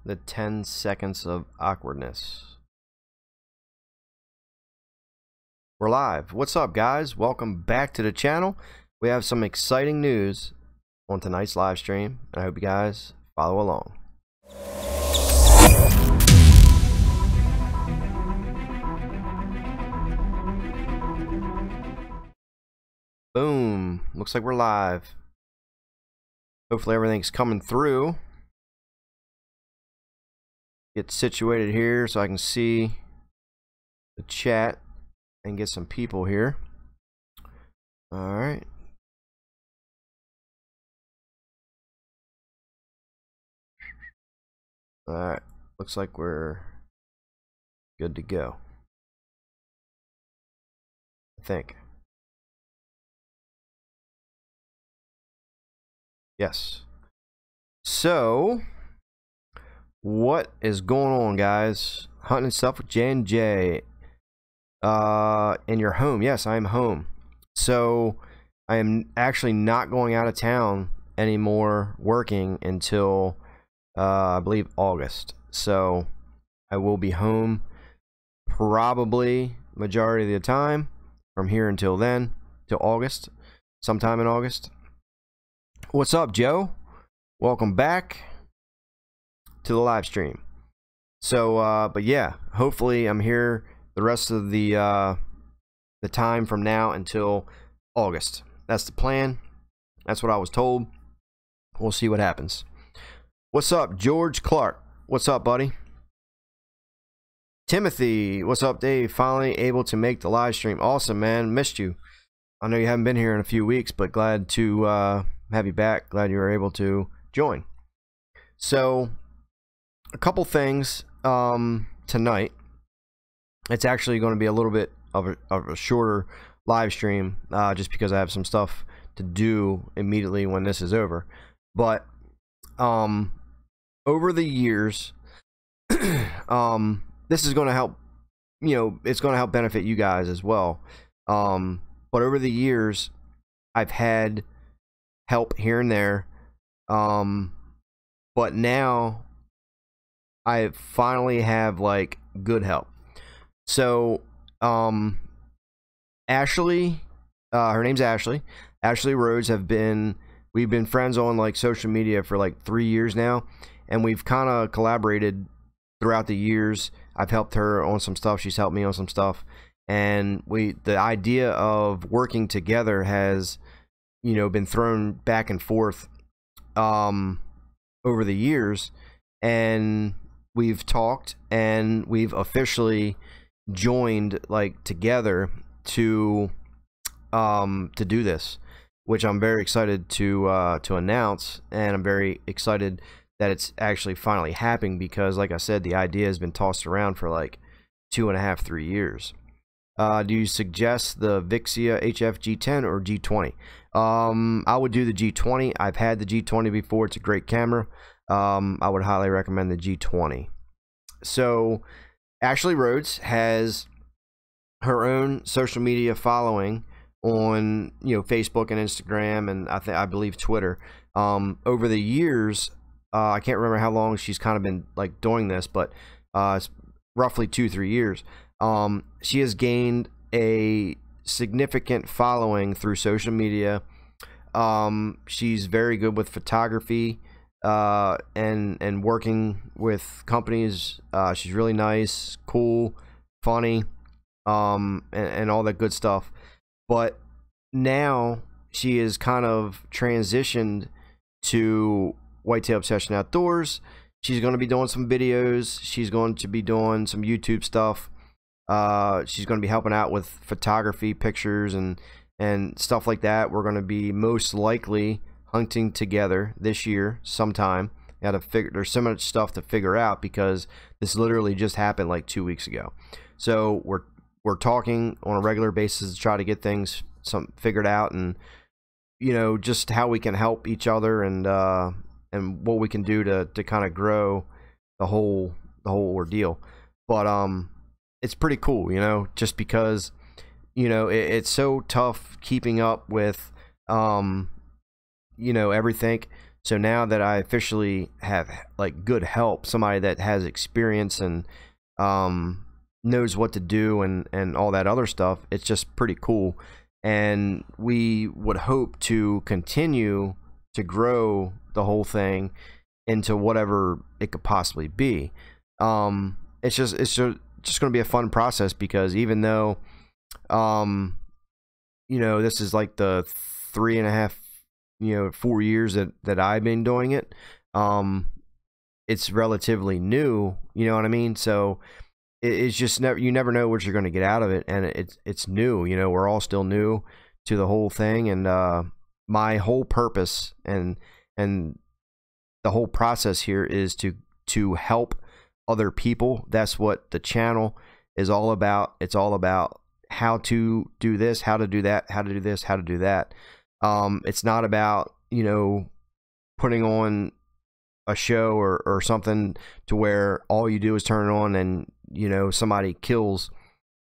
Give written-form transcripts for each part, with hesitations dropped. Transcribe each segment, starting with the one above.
the 10 seconds of awkwardness. We're live. What's up, guys? Welcome back to the channel. We have some exciting news on tonight's live stream. I hope you guys follow along. Boom. Looks like we're live. Hopefully everything's coming through. Get situated here so I can see the chat and get some people here. Alright. Alright. Looks like we're good to go, I think. Yes. So, what is going on, guys? Hunting stuff with J&J. In your home. Yes, I am home. So, I am actually not going out of town anymore working until, I believe, August. So, I will be home probably majority of the time from here until then, till August, sometime in August. What's up, Joe? Welcome back to the live stream. So, but yeah, hopefully I'm here the rest of the time from now until August. That's the plan. That's what I was told. We'll see what happens. What's up, George Clark? What's up, buddy? Timothy, what's up, Dave? Finally able to make the live stream. Awesome, man. Missed you. I know you haven't been here in a few weeks, but glad to have you back. Glad you were able to join. So, a couple things tonight. It's actually going to be a little bit of a shorter live stream, just because I have some stuff to do immediately when this is over. But over the years, this is going to help. You know, it's going to help benefit you guys as well. But over the years, I've had help here and there, but now I finally have like good help. So Ashley, her name's Ashley Rhodes, we've been friends on like social media for like 3 years now, and we've kind of collaborated throughout the years. I've helped her on some stuff, she's helped me on some stuff, and the idea of working together has, you know, been thrown back and forth over the years, and we've talked and we've officially joined like together to do this, which I'm very excited to announce, and I'm very excited that it's actually finally happening, because like I said, the idea has been tossed around for like 2.5 to 3 years. Do you suggest the Vixia HF G10 or G20? I would do the G20. I've had the G20 before. It's a great camera. I would highly recommend the G20. So, Ashley Rhodes has her own social media following on, you know, Facebook and Instagram, and I believe Twitter. Over the years, I can't remember how long she's kind of been like doing this, but it's roughly 2-3 years. She has gained a significant following through social media. She's very good with photography and working with companies. She's really nice, cool, funny, and all that good stuff. But now she is kind of transitioned to Whitetail Obsession Outdoors. She's going to be doing some videos. She's going to be doing some YouTube stuff. She's going to be helping out with photography, pictures, and stuff like that. We're going to be most likely hunting together this year sometime. There's so much stuff to figure out, because this literally just happened like 2 weeks ago. So we're talking on a regular basis to try to get things figured out, and you know, just how we can help each other, and what we can do to kind of grow the whole ordeal. But it's pretty cool, you know, just because, you know, it's so tough keeping up with you know, everything. So now that I officially have like good help, somebody that has experience and knows what to do and all that other stuff, it's just pretty cool. And we would hope to continue to grow the whole thing into whatever it could possibly be. It's just going to be a fun process, because even though you know, this is like the 3.5, 4 years that I've been doing it, it's relatively new, you know what I mean? So it's just you never know what you're going to get out of it, and it's new. You know, we're all still new to the whole thing, and my whole purpose and the whole process here is to help other people. That's what the channel is all about. It's all about how to do this, how to do that, how to do this, how to do that. It's not about, you know, putting on a show or something to where all you do is turn it on and, you know, somebody kills,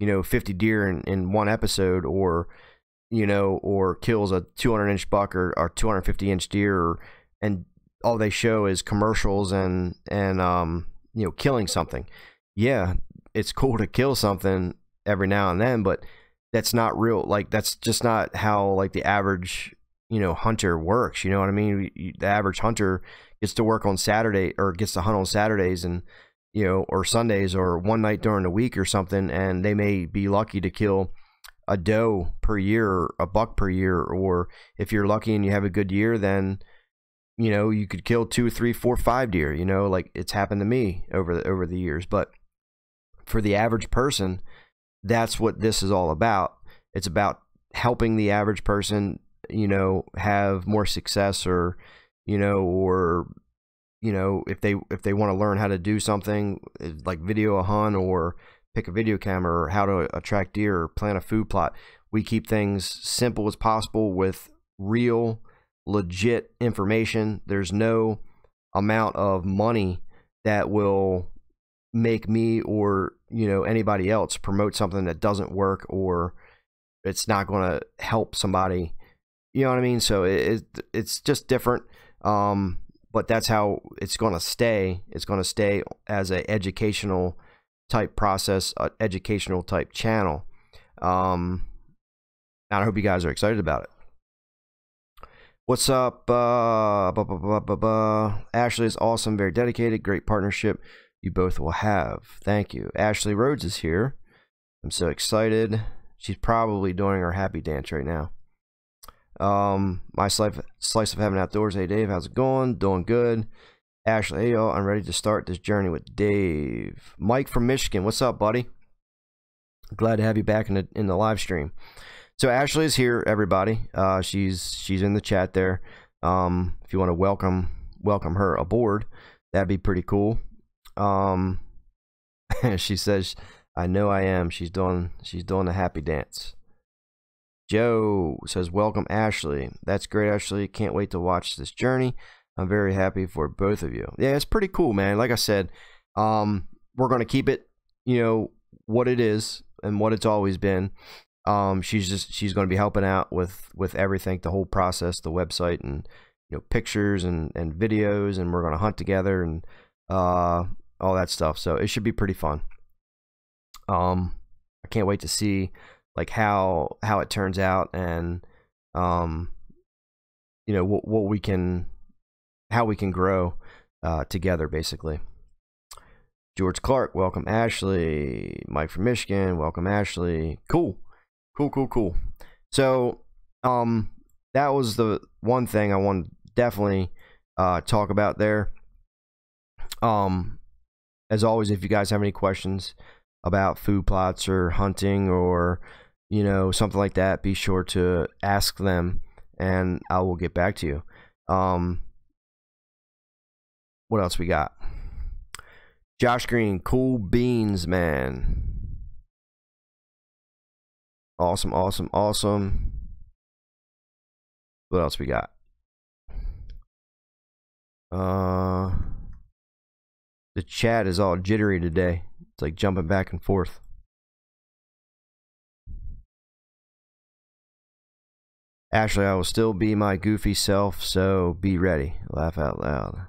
50 deer in one episode, or, or kills a 200-inch buck or 250-inch deer, and all they show is commercials and killing something. Yeah, it's cool to kill something every now and then, but that's not real. Like, that's just not how, like, the average, hunter works. You know what I mean? The average hunter gets to work on Saturday, or gets to hunt on Saturdays and, or Sundays, or one night during the week or something, and they may be lucky to kill a doe per year, or a buck per year, or if you're lucky and you have a good year, then you could kill 2, 3, 4, 5 deer. Like it's happened to me over the years. But for the average person, that's what this is all about. It's about helping the average person, have more success, or if they want to learn how to do something like video a hunt, or pick a video camera, or how to attract deer, or plant a food plot. We keep things simple as possible with real, legit information. There's no amount of money that will make me or anybody else promote something that doesn't work, or it's not going to help somebody. You know what I mean? So it's just different. But that's how it's going to stay. It's going to stay as an educational type process, educational type channel. And I hope you guys are excited about it. What's up? Ashley is awesome, very dedicated, great partnership you both will have. Thank you. Ashley Rhodes is here. I'm so excited. She's probably doing her happy dance right now. My slice of heaven outdoors. Hey Dave, how's it going? Doing good. Ashley, hey y'all, I'm ready to start this journey with Dave. Mike from Michigan, what's up, buddy? Glad to have you back in the live stream. So Ashley is here, everybody. She's in the chat there. If you want to welcome her aboard, that'd be pretty cool. She says, "I know I am." She's doing the happy dance. Joe says, "Welcome, Ashley." That's great, Ashley. Can't wait to watch this journey. I'm very happy for both of you. Yeah, it's pretty cool, man. Like I said, we're gonna keep it, what it is and what it's always been. She's going to be helping out with everything, the whole process, the website, and pictures and videos, and we're going to hunt together and all that stuff. So it should be pretty fun. I can't wait to see like how it turns out, and how we can grow together, basically. George Clark, welcome, Ashley. Mike from Michigan, welcome, Ashley. Cool. So that was the one thing I want to definitely talk about there. As always, if you guys have any questions about food plots or hunting, or something like that, be sure to ask them and I will get back to you. What else we got? Josh Green, cool beans, man. Awesome. What else we got? The chat is all jittery today. It's like jumping back and forth. Ashley, I will still be my goofy self, so be ready. Laugh out loud.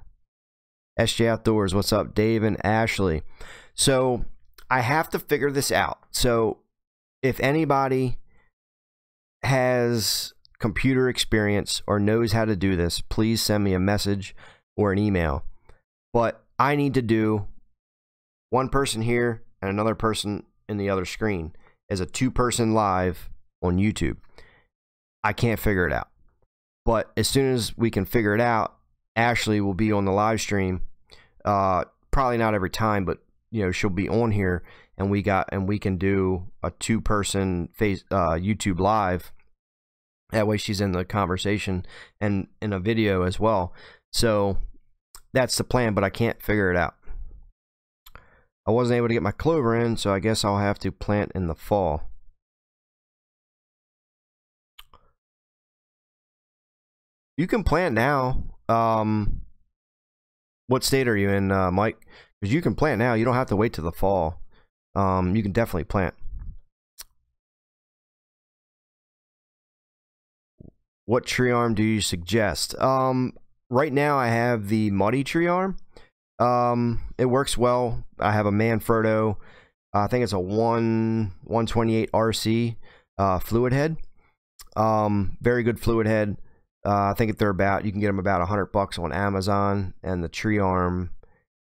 SJ Outdoors, what's up, Dave and Ashley? So I have to figure this out. So if anybody has computer experience or knows how to do this, please send me a message or an email. But I need to do one person here and another person in the other screen as a two-person live on YouTube. I can't figure it out. But as soon as we can figure it out, Ashley will be on the live stream. Probably not every time, but you know, she'll be on here, and we can do a two-person YouTube live. That way she's in the conversation and in a video as well. So that's the plan, but I can't figure it out. I wasn't able to get my clover in, so I guess I'll have to plant in the fall. You can plant now. What state are you in, Mike? Because you can plant now. You don't have to wait till the fall. You can definitely plant. What tree arm do you suggest? Right now I have the muddy tree arm. It works well. I have a Manfrotto. I think it's a 128 RC fluid head. Very good fluid head. I think they're about, you can get them about $100 on Amazon, and the tree arm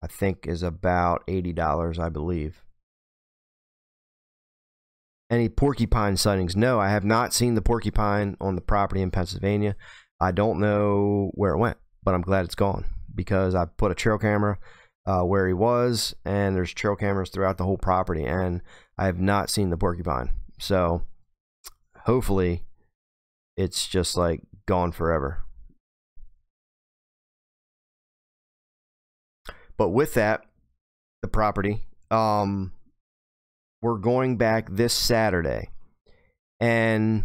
I think is about $80, I believe. Any porcupine sightings? No, I have not seen the porcupine on the property in Pennsylvania. I don't know where it went, but I'm glad it's gone, because I put a trail camera where he was, and there's trail cameras throughout the whole property, and I have not seen the porcupine. So hopefully it's just like gone forever. But with that, the property, we're going back this Saturday, and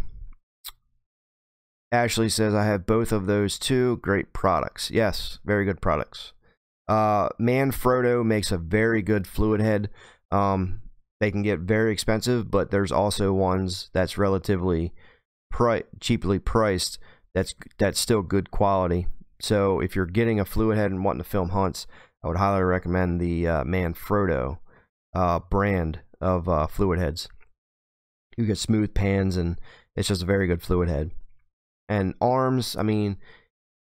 Ashley says I have both of those too. Great products. Yes, very good products. Manfrotto makes a very good fluid head. They can get very expensive, but there's also ones that's relatively cheaply priced that's still good quality. So if you're getting a fluid head and wanting to film hunts, I would highly recommend the Manfrotto brand of fluid heads. You get smooth pans, and it's just a very good fluid head. And arms, I mean,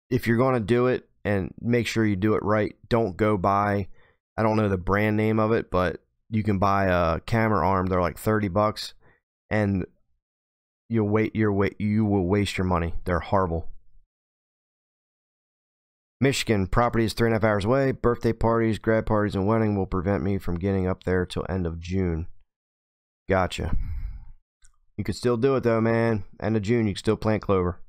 if you're going to do it, and make sure you do it right, don't go buy, I don't know the brand name of it, but you can buy a camera arm. They're like $30, and you will waste your money. They're horrible. Michigan, property is 3.5 hours away. Birthday parties, grad parties, and wedding will prevent me from getting up there till end of June. Gotcha. You could still do it though, man. End of June, you can still plant clover.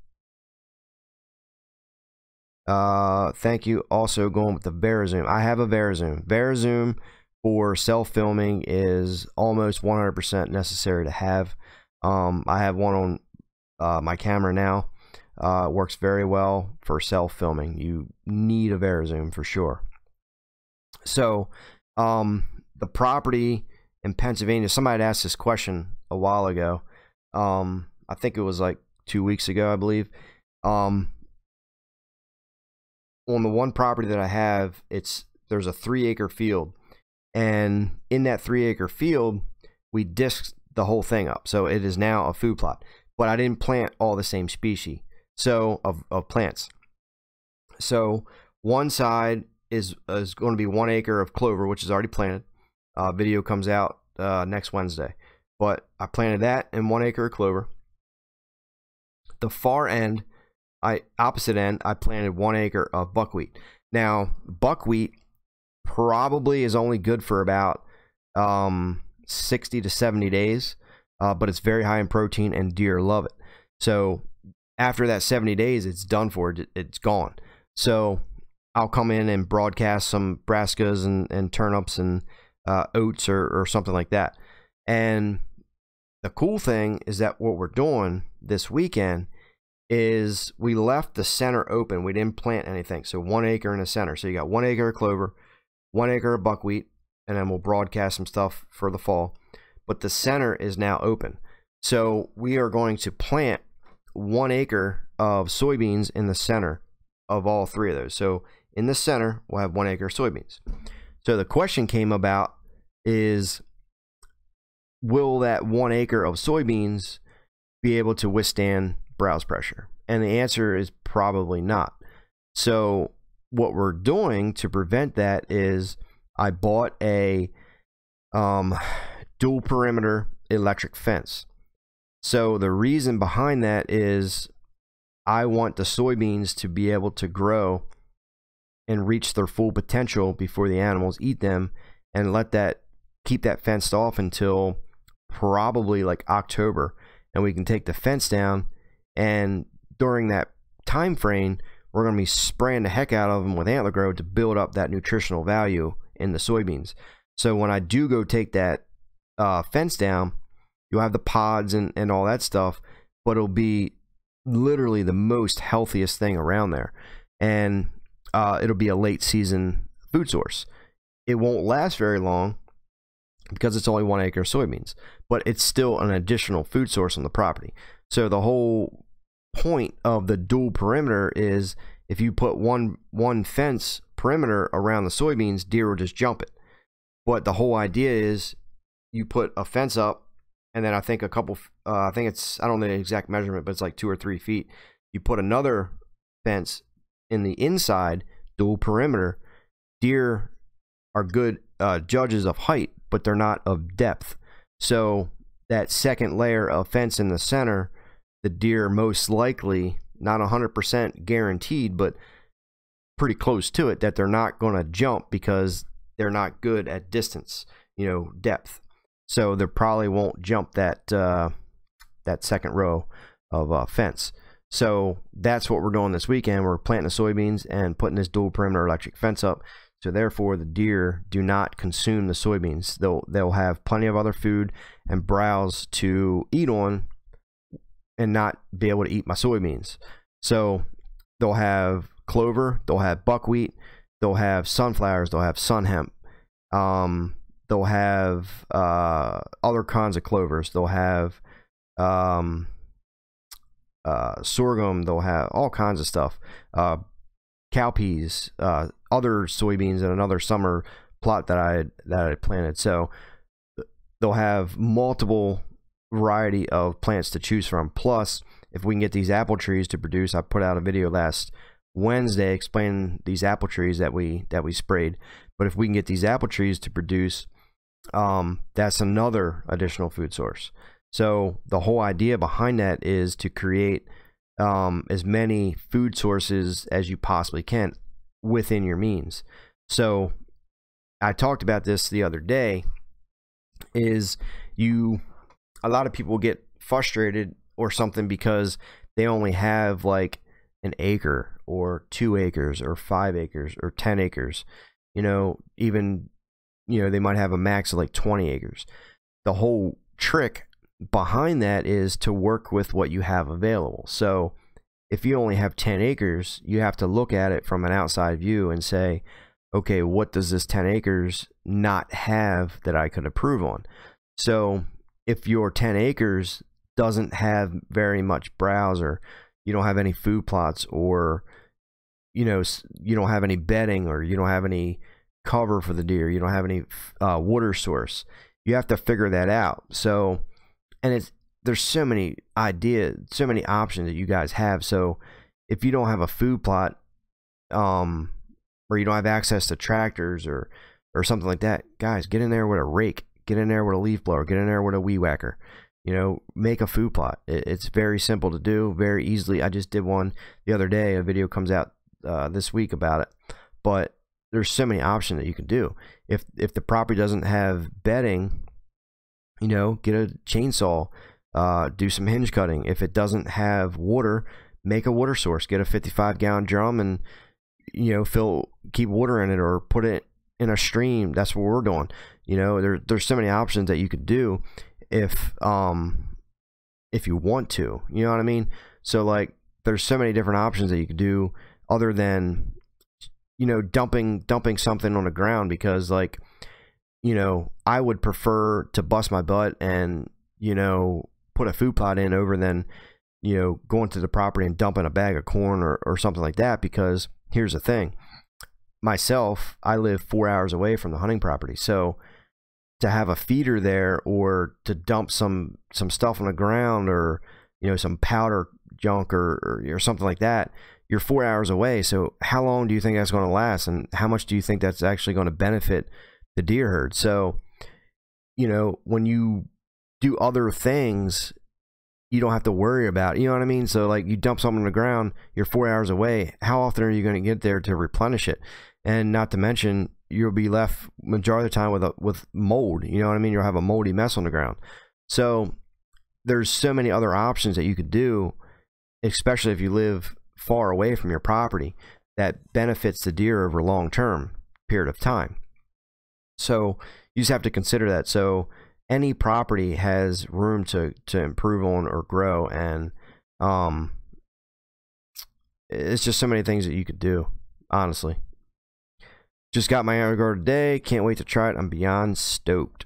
Thank you. Also going with the VariZoom. I have a VariZoom. VariZoom for self-filming is almost 100% necessary to have. I have one on my camera now. It works very well for self-filming. You need a VariZoom for sure. So, the property in Pennsylvania, somebody had asked this question a while ago. I think it was like 2 weeks ago, I believe. On the one property that I have, there's a 3-acre field, and in that 3-acre field, we disked the whole thing up, so it is now a food plot. But I didn't plant all the same species, so of plants. So one side is going to be 1 acre of clover, which is already planted. Video comes out next Wednesday, but I planted that in 1 acre of clover. The far end, opposite end, I planted 1 acre of buckwheat. Now, buckwheat probably is only good for about 60 to 70 days, but it's very high in protein, and deer love it. So after that 70 days, it's done for. It's gone. So I'll come in and broadcast some brassicas and turnips and oats or something like that. And the cool thing is that what we're doing this weekend is we left the center open. We didn't plant anything. So 1 acre in the center. So you got 1 acre of clover, 1 acre of buckwheat, and then we'll broadcast some stuff for the fall. But the center is now open. So we are going to plant 1 acre of soybeans in the center of all 3 of those. So in the center, we'll have 1 acre of soybeans. So the question came about is, will that 1 acre of soybeans be able to withstand browse pressure? And the answer is probably not. So what we're doing to prevent that is I bought a dual perimeter electric fence. So the reason behind that is I want the soybeans to be able to grow and reach their full potential before the animals eat them, and keep that fenced off until probably like October, and we can take the fence down, and during that time frame we're going to be spraying the heck out of them with antler growth to build up that nutritional value in the soybeans. So when I do go take that fence down, you'll have the pods and all that stuff, but it'll be literally the most healthiest thing around there, and it'll be a late season food source. It won't last very long because it's only 1 acre of soybeans, but it's still an additional food source on the property. So the whole point of the dual perimeter is if you put one fence perimeter around the soybeans, deer will just jump it. But the whole idea is you put a fence up, and then I think I don't know the exact measurement, but it's like 2 or 3 feet. You put another fence in the inside, dual perimeter. Deer are good judges of height, but they're not of depth. So that second layer of fence in the center, the deer most likely, not 100% guaranteed, but pretty close to it, that they're not going to jump because they're not good at distance, depth. So they probably won't jump that second row of fence. So that's what we're doing this weekend. We're planting the soybeans and putting this dual perimeter electric fence up. So therefore, the deer do not consume the soybeans. They'll have plenty of other food and browse to eat on, and not be able to eat my soybeans. So they'll have clover, they'll have buckwheat, they'll have sunflowers, they'll have sun hemp. They'll have other kinds of clovers. They'll have sorghum. They'll have all kinds of stuff. Cowpeas, other soybeans in another summer plot that I planted. So they'll have multiple variety of plants to choose from. Plus, if we can get these apple trees to produce, I put out a video last Wednesday explaining these apple trees that we sprayed. But if we can get these apple trees to produce, that's another additional food source. So the whole idea behind that is to create as many food sources as you possibly can within your means. So I talked about this the other day, is a lot of people get frustrated or something because they only have like an acre or 2 acres or 5 acres or 10 acres, even they might have a max of like 20 acres. The whole trick behind that is to work with what you have available. So if you only have 10 acres, you have to look at it from an outside view and say, okay, what does this 10 acres not have that I could improve on? So if your 10 acres doesn't have very much browse, or you don't have any food plots, or you don't have any bedding, or you don't have any cover for the deer, you don't have any water source, you have to figure that out. So, and there's so many ideas, so many options that you guys have. So if you don't have a food plot, or you don't have access to tractors or something like that, guys, get in there with a rake, get in there with a leaf blower, get in there with a weed whacker, make a food plot. It's very simple to do, very easily. I just did one the other day. A video comes out this week about it, but there's so many options that you can do. If the property doesn't have bedding, get a chainsaw, do some hinge cutting. If it doesn't have water, make a water source, get a 55-gallon drum and keep water in it, or put it in a stream. That's what we're doing. There's so many options that you could do if you want to, you know what I mean? So like there's so many different options that you could do other than dumping something on the ground, because like I would prefer to bust my butt and put a food plot in over than you know, going to the property and dumping a bag of corn or something like that, because here's the thing. Myself, I live 4 hours away from the hunting property, so to have a feeder there or to dump some stuff on the ground, or you know, some powder junk or something like that, you're 4 hours away. So how long do you think that's going to last, and how much do you think that's actually going to benefit the deer herd? So, you know, when you do other things, you don't have to worry about, you know what I mean? So like, you dump something on the ground, you're 4 hours away. How often are you going to get there to replenish it? And not to mention, you'll be left majority of the time with mold. You know what I mean? You'll have a moldy mess on the ground. So there's so many other options that you could do, especially if you live far away from your property, that benefits the deer over a long-term period of time. So you just have to consider that. So any property has room to improve on or grow, and it's just so many things that you could do, honestly. Just got my antlers guard today. Can't wait to try it. I'm beyond stoked.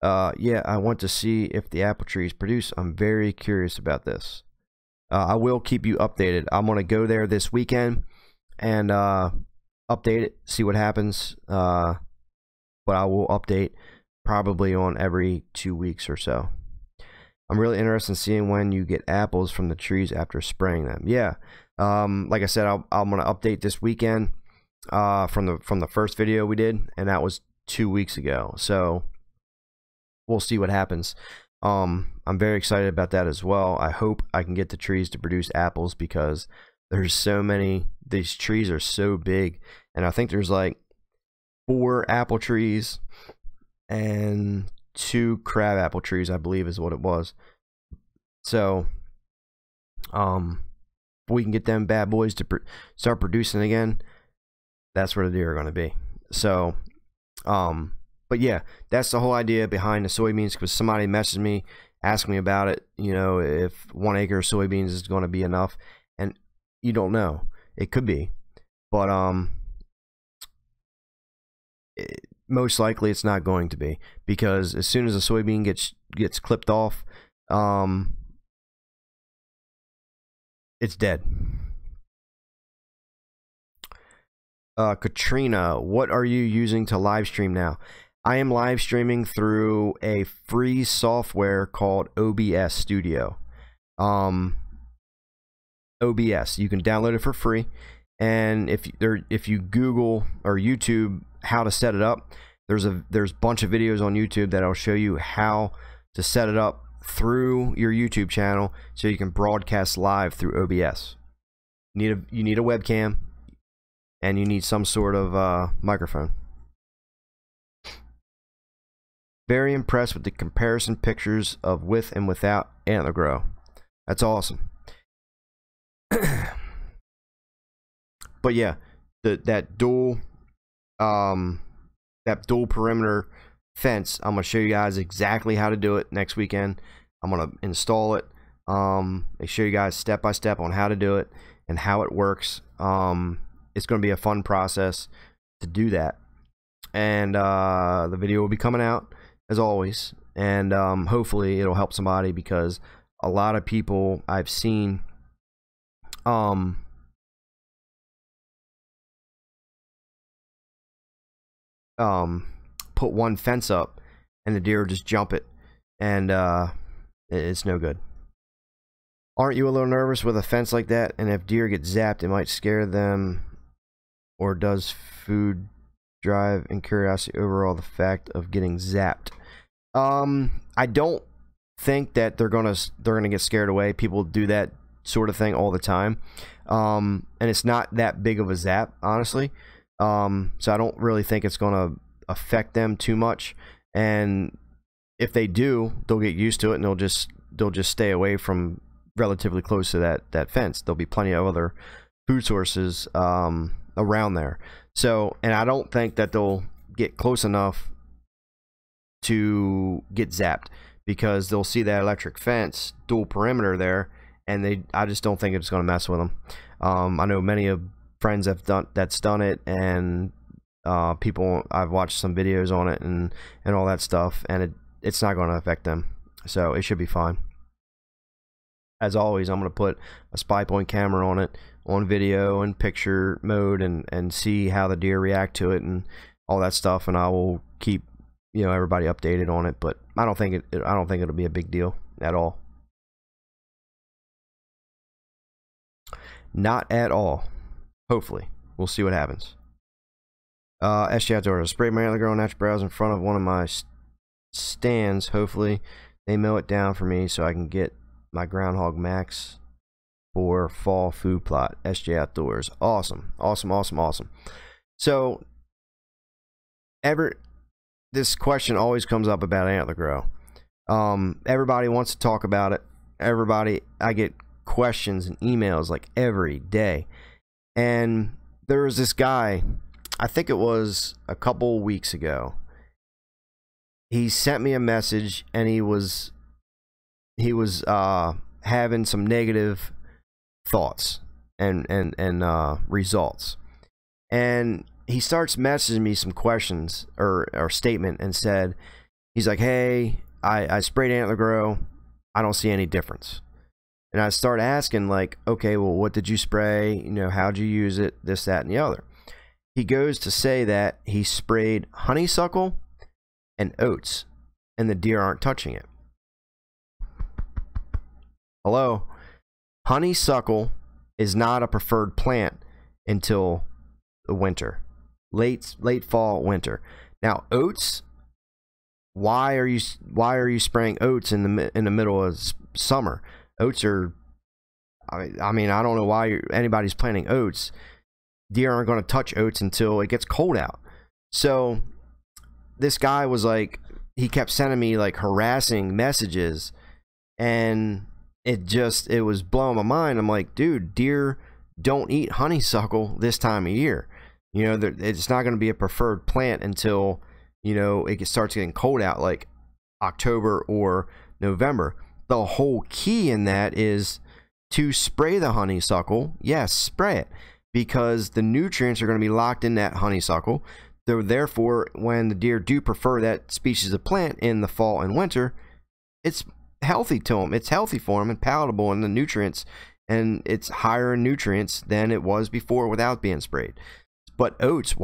Yeah, I want to see if the apple trees produce. I'm very curious about this. I will keep you updated. I'm going to go there this weekend and update it, see what happens. But I will update probably on every 2 weeks or so. I'm really interested in seeing when you get apples from the trees after spraying them. Yeah, like I said, I'm going to update this weekend from the first video we did, and that was 2 weeks ago. So we'll see what happens. I'm very excited about that as well. I hope I can get the trees to produce apples, because there's so many. These trees are so big, and I think there's like 4 apple trees and 2 crab apple trees, I believe is what it was. So if we can get them bad boys to start producing again, that's where the deer are going to be. So but yeah, that's the whole idea behind the soybeans, because somebody messaged me, asked me about it, you know, if 1 acre of soybeans is going to be enough, and you don't know. It could be, but most likely it's not going to be, because as soon as a soybean gets clipped off, it's dead. Katrina, what are you using to live stream now? I am live streaming through a free software called OBS Studio. OBS, you can download it for free, and if you Google or YouTube how to set it up, there's a bunch of videos on YouTube that'll show you how to set it up through your YouTube channel so you can broadcast live through OBS. You need a webcam, and you need some sort of microphone. Very impressed with the comparison pictures of with and without antler grow. That's awesome. But yeah, that dual perimeter fence, I'm gonna show you guys exactly how to do it next weekend. I'm gonna install it. I show you guys step by step on how to do it and how it works. It's gonna be a fun process to do that, and the video will be coming out as always, and hopefully it'll help somebody, because a lot of people I've seen put one fence up and the deer just jump it, and it's no good. Aren't you a little nervous with a fence like that, and if deer get zapped it might scare them, or does food drive and curiosity overall the fact of getting zapped? I don't think that they're gonna get scared away. People do that sort of thing all the time, and it's not that big of a zap, honestly. So I don't really think it's gonna affect them too much, and if they do, they'll get used to it, and they'll just stay away from relatively close to that fence. There'll be plenty of other food sources around there. So, and I don't think that they'll get close enough to get zapped, because they'll see that electric fence dual perimeter there, and I just don't think it's going to mess with them. I know many of friends that's done it, and people, I've watched some videos on it and all that stuff, and it's not going to affect them, so it should be fine. as always, I'm going to put a spy point camera on it, on video and picture mode, and see how the deer react to it and all that stuff, and I will keep, you know, everybody updated on it. But I don't think it'll be a big deal at all. Not at all. Hopefully. We'll see what happens. SG Outdoors. Spray my antler grow natural browse in front of one of my stands. Hopefully they mow it down for me so I can get my groundhog max for fall food plot. SJ Outdoors. Awesome. Awesome, awesome, awesome. So this question always comes up about antler grow. Everybody wants to talk about it. I get questions and emails like every day. And there was this guy, I think it was a couple weeks ago. He sent me a message, and he was having some negative thoughts and results. And he starts messaging me some questions or statement, and said, he's like, hey, I sprayed antler grow, I don't see any difference. And I start asking, like, okay, well, what did you spray? You know, how'd you use it? This, that, and the other. He goes to say that he sprayed honeysuckle and oats, and the deer aren't touching it. Hello? Honeysuckle is not a preferred plant until the winter. Late fall, winter. Now, oats, why are you spraying oats in the middle of summer? Oats are, I mean, I don't know why anybody's planting oats. Deer aren't going to touch oats until it gets cold out. So this guy was like, he kept sending me like harassing messages, and it was blowing my mind. I'm like, dude, deer don't eat honeysuckle this time of year. You know, it's not going to be a preferred plant until, you know, it starts getting cold out, like October or November. The whole key in that is to spray the honeysuckle. Yes, spray it, because the nutrients are going to be locked in that honeysuckle. Therefore, when the deer do prefer that species of plant in the fall and winter, it's healthy to them. It's healthy for them and palatable in the nutrients, and it's higher in nutrients than it was before without being sprayed. But oats,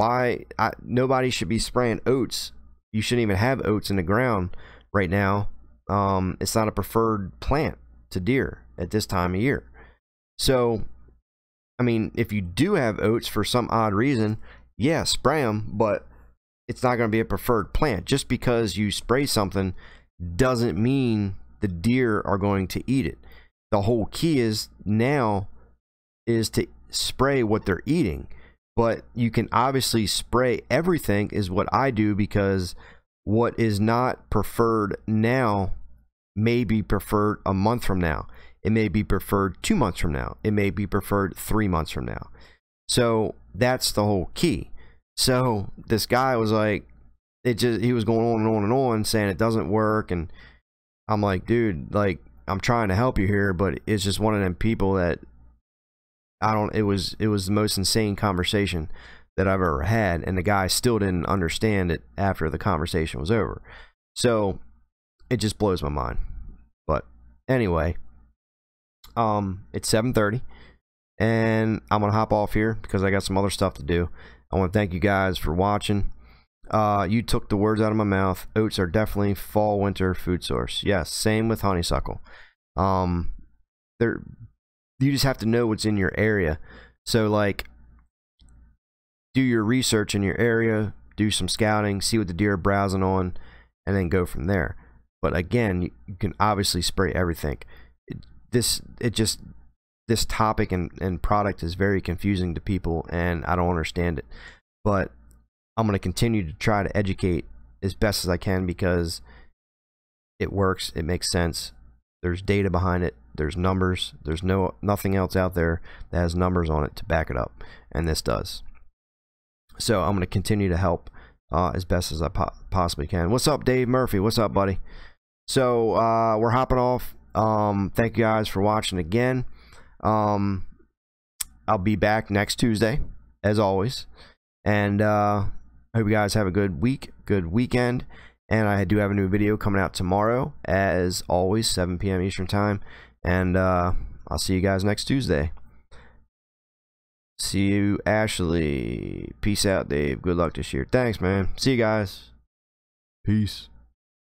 nobody should be spraying oats. You shouldn't even have oats in the ground right now. It's not a preferred plant to deer at this time of year. So, I mean, if you do have oats for some odd reason, yeah, spray them, but it's not going to be a preferred plant. Just because you spray something doesn't mean the deer are going to eat it. The whole key is to spray what they're eating. But you can obviously spray everything, is what I do, because what is not preferred now may be preferred a month from now. It may be preferred 2 months from now. It may be preferred 3 months from now. So that's the whole key. So this guy was like, he was going on and on and on saying it doesn't work, and I'm like, dude, like, I'm trying to help you here, but it's just one of them people that it was the most insane conversation that I've ever had, and the guy still didn't understand it after the conversation was over. So it just blows my mind. But anyway, it's 7:30, and I'm gonna hop off here because I got some other stuff to do. I want to thank you guys for watching. You took the words out of my mouth. Oats are definitely fall winter food source. Yes, same with honeysuckle. You just have to know what's in your area. So, like, do your research in your area, do some scouting, see what the deer are browsing on, and then go from there. But again, you can obviously spray everything. This topic and product is very confusing to people, and I don't understand it. But I'm going to continue to try to educate as best as I can, because it works, it makes sense. There's data behind it. There's numbers. There's nothing else out there that has numbers on it to back it up, and this does. So I'm going to continue to help as best as I possibly can. What's up, Dave Murphy? What's up, buddy? So we're hopping off. Thank you guys for watching again. I'll be back next Tuesday, as always, and I hope you guys have a good week, good weekend. And I do have a new video coming out tomorrow, as always, 7 p.m. Eastern Time. And I'll see you guys next Tuesday. See you, Ashley. Peace out, Dave. Good luck this year. Thanks, man. See you guys. Peace.